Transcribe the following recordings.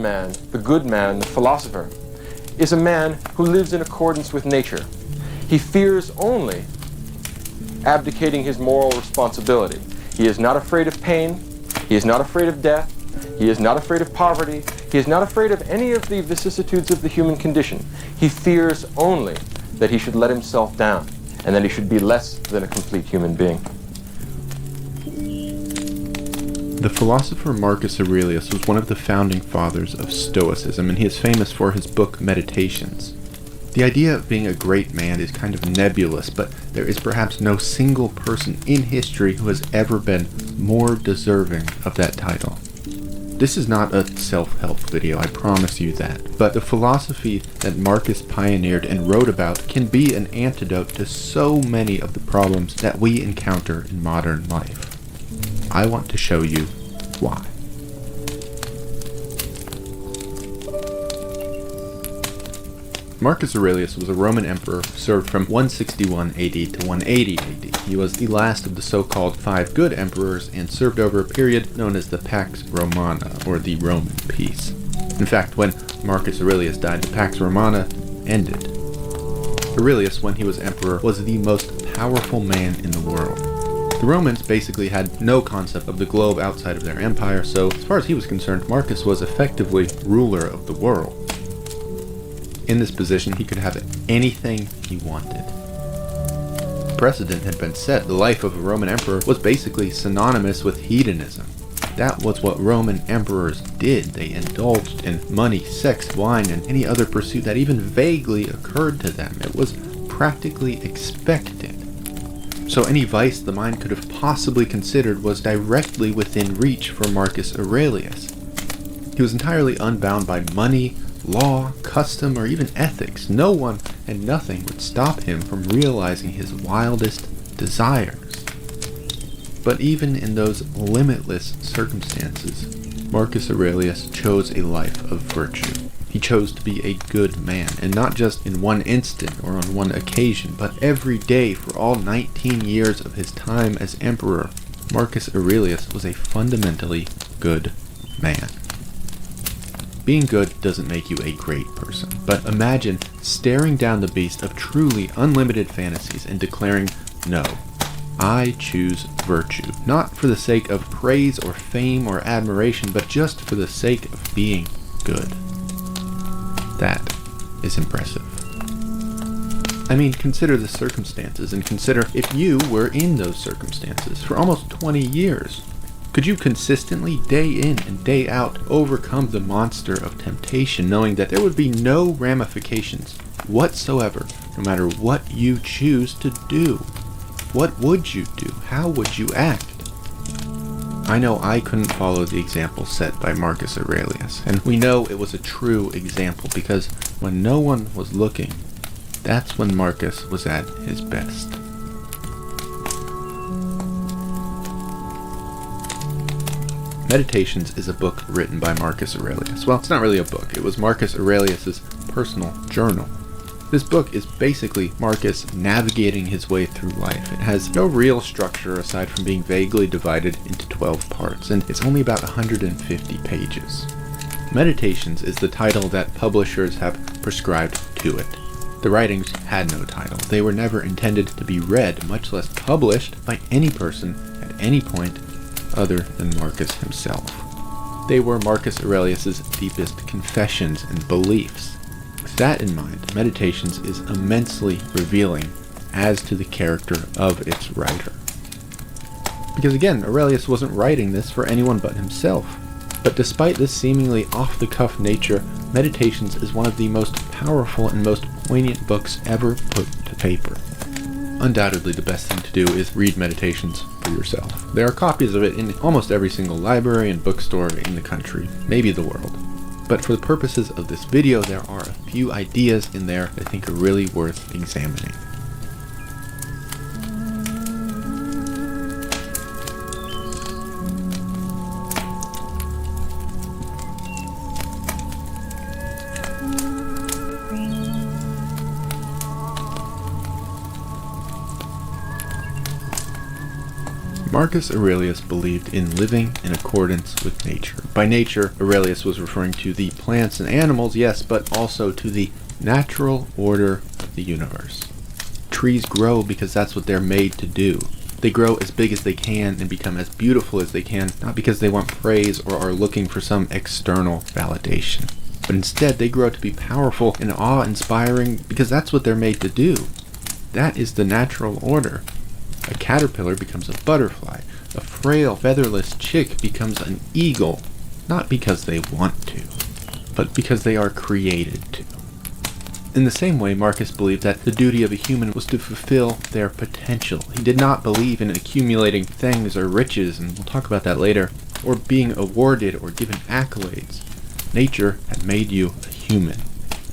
man, the good man, the philosopher, is a man who lives in accordance with nature. He fears only abdicating his moral responsibility. He is not afraid of pain. He is not afraid of death. He is not afraid of poverty. He is not afraid of any of the vicissitudes of the human condition. He fears only that he should let himself down and that he should be less than a complete human being. The philosopher Marcus Aurelius was one of the founding fathers of Stoicism, and he is famous for his book Meditations. The idea of being a great man is kind of nebulous, but there is perhaps no single person in history who has ever been more deserving of that title. This is not a self-help video, I promise you that, but the philosophy that Marcus pioneered and wrote about can be an antidote to so many of the problems that we encounter in modern life. I want to show you why. Marcus Aurelius was a Roman emperor who served from 161 AD to 180 AD. He was the last of the so-called five good emperors and served over a period known as the Pax Romana, or the Roman Peace. In fact, when Marcus Aurelius died, the Pax Romana ended. Aurelius, when he was emperor, was the most powerful man in the world. The Romans basically had no concept of the globe outside of their empire, so as far as he was concerned, Marcus was effectively ruler of the world. In this position, he could have anything he wanted. The precedent had been set. The life of a Roman emperor was basically synonymous with hedonism. That was what Roman emperors did. They indulged in money, sex, wine, and any other pursuit that even vaguely occurred to them. It was practically expected. So any vice the mind could have possibly considered was directly within reach for Marcus Aurelius. He was entirely unbound by money, law, custom, or even ethics. No one and nothing would stop him from realizing his wildest desires. But even in those limitless circumstances, Marcus Aurelius chose a life of virtue. He chose to be a good man, and not just in one instant or on one occasion, but every day for all 19 years of his time as emperor. Marcus Aurelius was a fundamentally good man. Being good doesn't make you a great person, but imagine staring down the beast of truly unlimited fantasies and declaring, "No, I choose virtue, not for the sake of praise or fame or admiration, but just for the sake of being good." That is impressive. I mean, consider the circumstances, and consider if you were in those circumstances for almost 20 years. Could you consistently, day in and day out, overcome the monster of temptation, knowing that there would be no ramifications whatsoever, no matter what you choose to do? What would you do? How would you act? I know I couldn't follow the example set by Marcus Aurelius, and we know it was a true example because when no one was looking, that's when Marcus was at his best. Meditations is a book written by Marcus Aurelius. Well, it's not really a book. It was Marcus Aurelius's personal journal. This book is basically Marcus navigating his way through life. It has no real structure aside from being vaguely divided into 12 parts, and it's only about 150 pages. Meditations is the title that publishers have prescribed to it. The writings had no title. They were never intended to be read, much less published, by any person at any point other than Marcus himself. They were Marcus Aurelius's deepest confessions and beliefs. With that in mind, Meditations is immensely revealing as to the character of its writer. Because again, Aurelius wasn't writing this for anyone but himself. But despite this seemingly off-the-cuff nature, Meditations is one of the most powerful and most poignant books ever put to paper. Undoubtedly, the best thing to do is read Meditations for yourself. There are copies of it in almost every single library and bookstore in the country, maybe the world. But for the purposes of this video, there are a few ideas in there that I think are really worth examining. Marcus Aurelius believed in living in accordance with nature. By nature, Aurelius was referring to the plants and animals, yes, but also to the natural order of the universe. Trees grow because that's what they're made to do. They grow as big as they can and become as beautiful as they can, not because they want praise or are looking for some external validation. But instead, they grow to be powerful and awe-inspiring because that's what they're made to do. That is the natural order. A caterpillar becomes a butterfly. A frail, featherless chick becomes an eagle, not because they want to, but because they are created to. In the same way, Marcus believed that the duty of a human was to fulfill their potential. He did not believe in accumulating things or riches, and we'll talk about that later, or being awarded or given accolades. Nature had made you a human,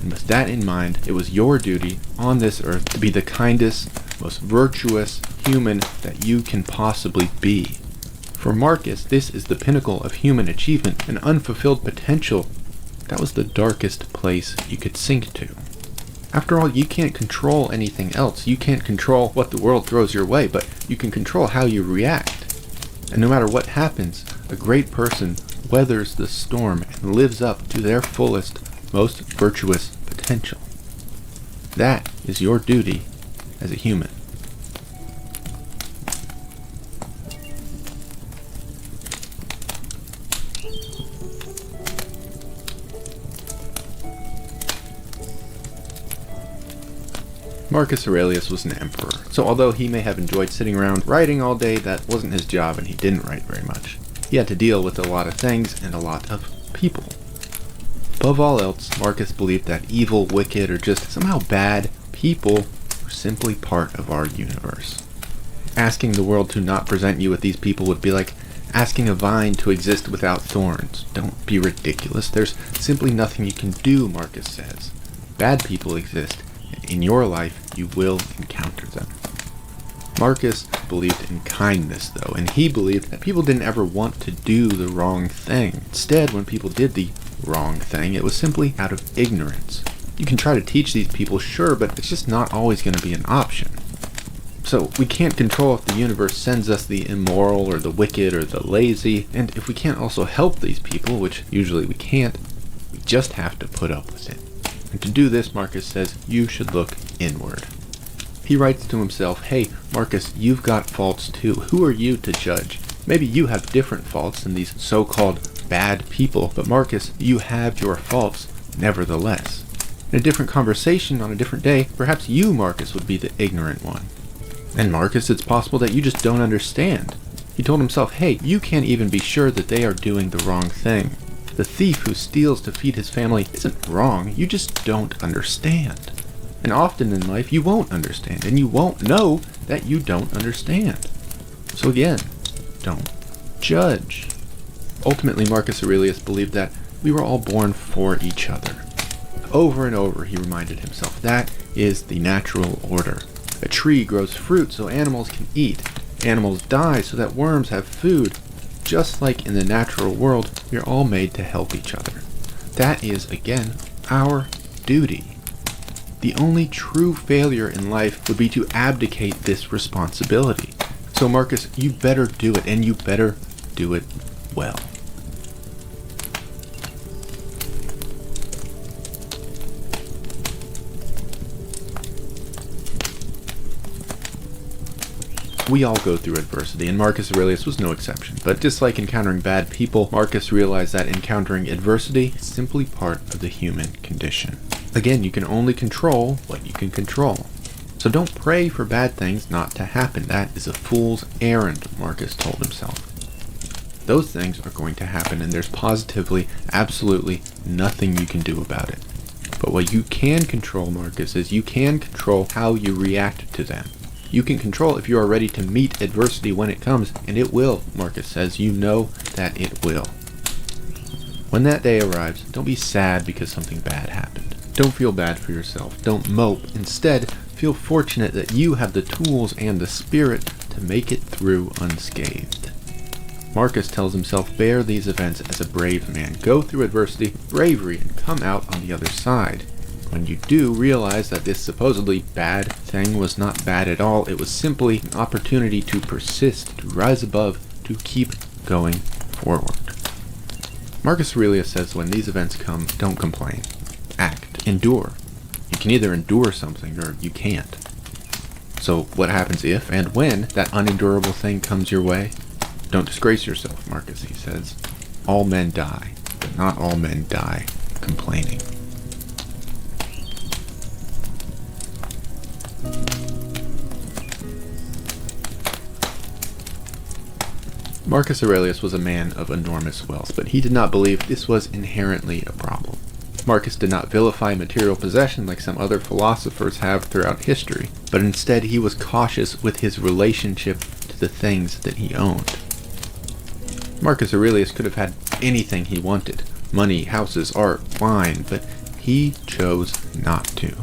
and with that in mind, it was your duty on this earth to be the kindest, most virtuous human that you can possibly be. For Marcus, this is the pinnacle of human achievement, an unfulfilled potential. That was the darkest place you could sink to. After all, you can't control anything else. You can't control what the world throws your way, but you can control how you react. And no matter what happens, a great person weathers the storm and lives up to their fullest, most virtuous potential. That is your duty as a human. Marcus Aurelius was an emperor, so although he may have enjoyed sitting around writing all day, that wasn't his job and he didn't write very much. He had to deal with a lot of things and a lot of people. Above all else, Marcus believed that evil, wicked, or just somehow bad people were simply part of our universe. Asking the world to not present you with these people would be like asking a vine to exist without thorns. Don't be ridiculous. There's simply nothing you can do, Marcus says. Bad people exist. In your life, you will encounter them. Marcus believed in kindness, though, and he believed that people didn't ever want to do the wrong thing. Instead, when people did the wrong thing, it was simply out of ignorance. You can try to teach these people, sure, but it's just not always going to be an option. So we can't control if the universe sends us the immoral or the wicked or the lazy, and if we can't also help these people, which usually we can't, we just have to put up with it. And to do this, Marcus says, you should look inward. He writes to himself, hey, Marcus, you've got faults too. Who are you to judge? Maybe you have different faults than these so-called bad people, but Marcus, you have your faults nevertheless. In a different conversation on a different day, perhaps you, Marcus, would be the ignorant one. And Marcus, it's possible that you just don't understand. He told himself, hey, you can't even be sure that they are doing the wrong thing. The thief who steals to feed his family isn't wrong, you just don't understand. And often in life you won't understand, and you won't know that you don't understand. So again, don't judge. Ultimately, Marcus Aurelius believed that we were all born for each other. Over and over he reminded himself, that is the natural order. A tree grows fruit so animals can eat. Animals die so that worms have food. Just like in the natural world, we are all made to help each other. That is, again, our duty. The only true failure in life would be to abdicate this responsibility. So Marcus, you better do it, and you better do it well. We all go through adversity, and Marcus Aurelius was no exception. But just like encountering bad people, Marcus realized that encountering adversity is simply part of the human condition. Again, you can only control what you can control. So don't pray for bad things not to happen. That is a fool's errand, Marcus told himself. Those things are going to happen, and there's positively, absolutely nothing you can do about it. But what you can control, Marcus, is you can control how you react to them. You can control if you are ready to meet adversity when it comes, and it will, Marcus says. You know that it will. When that day arrives, don't be sad because something bad happened. Don't feel bad for yourself. Don't mope. Instead, feel fortunate that you have the tools and the spirit to make it through unscathed. Marcus tells himself, bear these events as a brave man. Go through adversity, bravery, and come out on the other side. When you do realize that this supposedly bad thing was not bad at all, it was simply an opportunity to persist, to rise above, to keep going forward. Marcus Aurelius says when these events come, don't complain. Act. Endure. You can either endure something or you can't. So what happens if and when that unendurable thing comes your way? Don't disgrace yourself, Marcus, he says. All men die, but not all men die complaining. Marcus Aurelius was a man of enormous wealth, but he did not believe this was inherently a problem. Marcus did not vilify material possession like some other philosophers have throughout history, but instead he was cautious with his relationship to the things that he owned. Marcus Aurelius could have had anything he wanted, money, houses, art, wine, but he chose not to.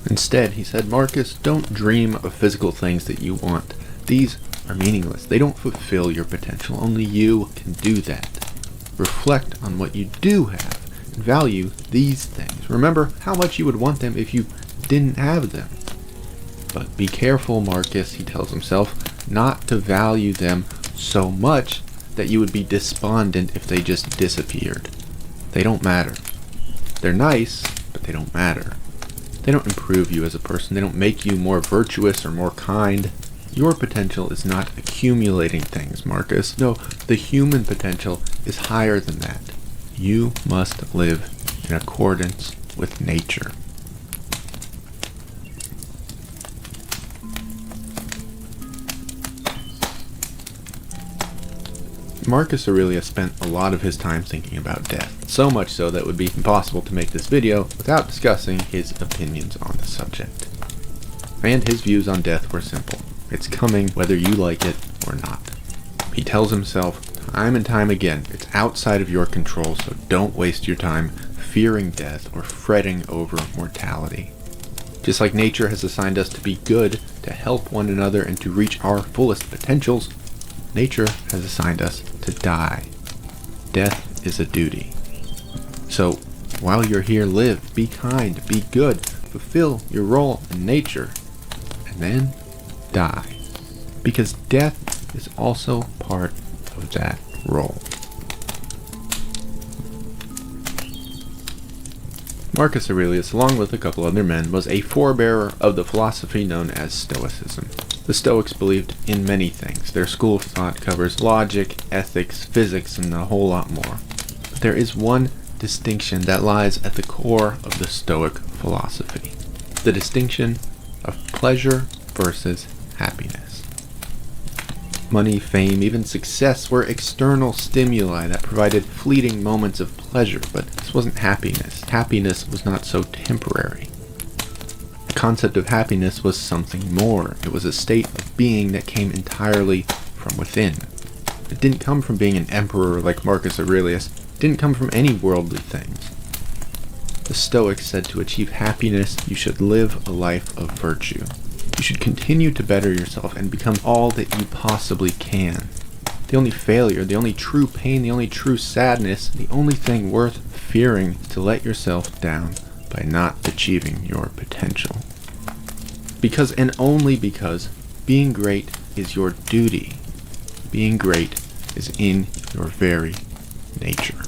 Instead, he said, Marcus, don't dream of physical things that you want. These are meaningless. They don't fulfill your potential. Only you can do that. Reflect on what you do have and value these things. Remember how much you would want them if you didn't have them. But be careful, Marcus, he tells himself, not to value them so much that you would be despondent if they just disappeared. They don't matter. They're nice, but they don't matter. They don't improve you as a person. They don't make you more virtuous or more kind. Your potential is not accumulating things, Marcus. No, the human potential is higher than that. You must live in accordance with nature. Marcus Aurelius spent a lot of his time thinking about death, so much so that it would be impossible to make this video without discussing his opinions on the subject. And his views on death were simple. It's coming whether you like it or not. He tells himself time and time again, it's outside of your control, so don't waste your time fearing death or fretting over mortality. Just like nature has assigned us to be good, to help one another, and to reach our fullest potentials, nature has assigned us to die. Death is a duty. So, while you're here, live, be kind, be good, fulfill your role in nature, and then die. Because death is also part of that role. Marcus Aurelius, along with a couple other men, was a forebearer of the philosophy known as Stoicism. The Stoics believed in many things. Their school of thought covers logic, ethics, physics, and a whole lot more. But there is one distinction that lies at the core of the Stoic philosophy. The distinction of pleasure versus happiness. Money, fame, even success were external stimuli that provided fleeting moments of pleasure, but this wasn't happiness. Happiness was not so temporary. The concept of happiness was something more. It was a state of being that came entirely from within. It didn't come from being an emperor like Marcus Aurelius. It didn't come from any worldly things. The Stoics said to achieve happiness, you should live a life of virtue. You should continue to better yourself and become all that you possibly can. The only failure, the only true pain, the only true sadness, the only thing worth fearing is to let yourself down by not achieving your potential. Because and only because being great is your duty. Being great is in your very nature.